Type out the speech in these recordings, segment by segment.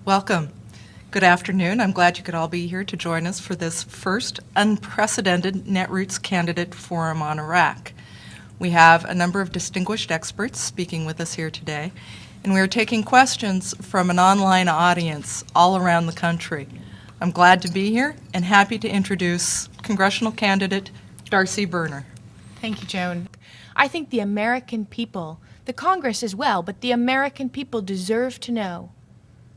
Welcome. Good afternoon. I'm glad you could all be here to join us for this first unprecedented Netroots Candidate Forum on Iraq. We have a number of distinguished experts speaking with us here today, and we are taking questions from an online audience all around the country. I'm glad to be here and happy to introduce congressional candidate Darcy Burner. Thank you, Joan. I think the American people, the Congress as well, but the American people deserve to know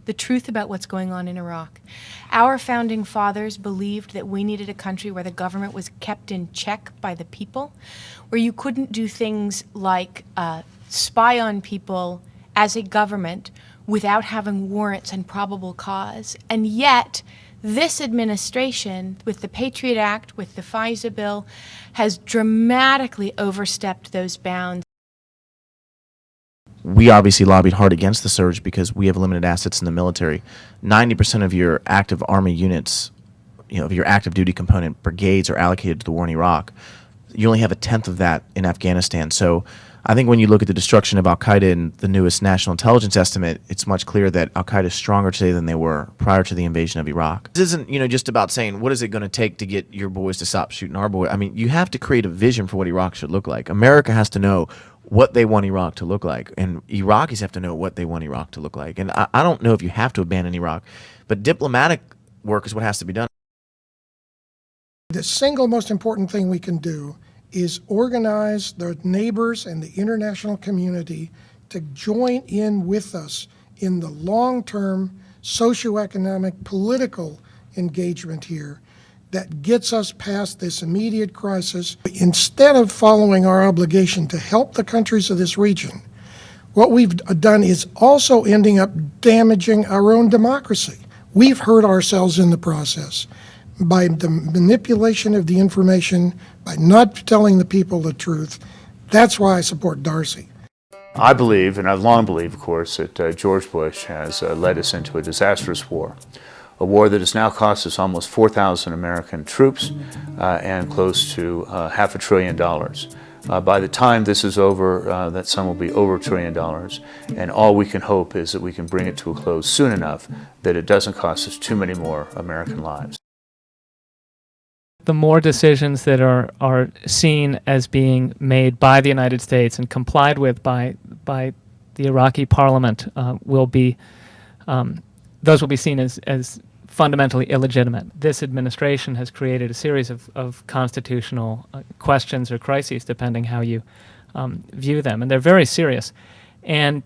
the truth about what's going on in Iraq. Our founding fathers believed that we needed a country where the government was kept in check by the people, where you couldn't do things like spy on people as a government without having warrants and probable cause. And yet, this administration, with the Patriot Act, with the FISA bill, has dramatically overstepped those bounds. We obviously lobbied hard against the surge because we have limited assets in the military. 90% of your active Army units, of your active duty component brigades are allocated to the war in Iraq. You only have a tenth of that in Afghanistan. So I think when you look at the destruction of al-Qaeda in the newest national intelligence estimate, it's much clear that al-Qaeda is stronger today than they were prior to the invasion of Iraq. This isn't, just about saying, what is it going to take to get your boys to stop shooting our boys? I mean, you have to create a vision for what Iraq should look like. America has to know what they want Iraq to look like, and Iraqis have to know what they want Iraq to look like. And I don't know if you have to abandon Iraq, but diplomatic work is what has to be done. The single most important thing we can do is organize the neighbors and the international community to join in with us in the long-term socioeconomic political engagement here that gets us past this immediate crisis. Instead of following our obligation to help the countries of this region, what we've done is also ending up damaging our own democracy. We've hurt ourselves in the process by the manipulation of the information, by not telling the people the truth. That's why I support Darcy. I believe, and I've long believed, of course, that George Bush has led us into a disastrous war. A war that has now cost us almost 4,000 American troops and close to $500 billion. By the time this is over, that sum will be over $1 trillion, and all we can hope is that we can bring it to a close soon enough that it doesn't cost us too many more American lives. The more decisions that are seen as being made by the United States and complied with by the Iraqi parliament will be seen as fundamentally illegitimate. This administration has created a series of constitutional questions or crises, depending how you view them, and they're very serious. And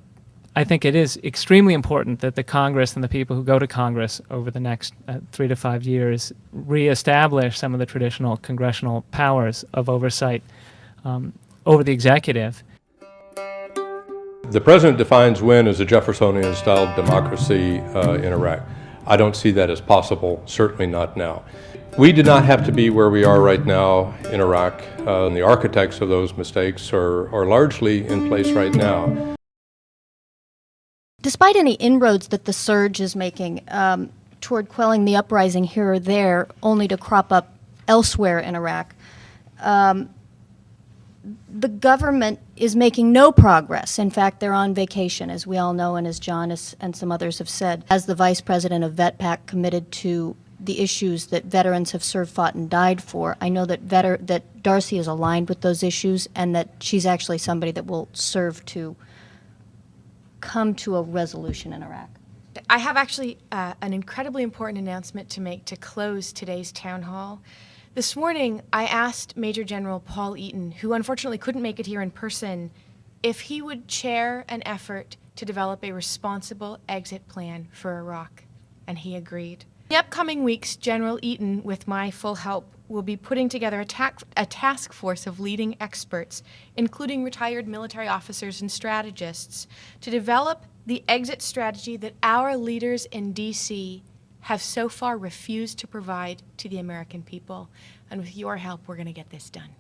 I think it is extremely important that the Congress and the people who go to Congress over the next 3 to 5 years reestablish some of the traditional congressional powers of oversight over the executive. The president defines win as a Jeffersonian-style democracy in Iraq. I don't see that as possible, certainly not now. We did not have to be where we are right now in Iraq, and the architects of those mistakes are largely in place right now. Despite any inroads that the surge is making toward quelling the uprising here or there, only to crop up elsewhere in Iraq, the government is making no progress. In fact, they're on vacation, as we all know, and as John and some others have said. As the vice president of VetPAC committed to the issues that veterans have served, fought, and died for, I know that Darcy is aligned with those issues and that she's actually somebody that will serve to come to a resolution in Iraq. I have actually an incredibly important announcement to make to close today's town hall. This morning, I asked Major General Paul Eaton, who unfortunately couldn't make it here in person, if he would chair an effort to develop a responsible exit plan for Iraq, and he agreed. In the upcoming weeks, General Eaton, with my full help, will be putting together a task force of leading experts, including retired military officers and strategists, to develop the exit strategy that our leaders in D.C. have so far refused to provide to the American people. And with your help, we're going to get this done.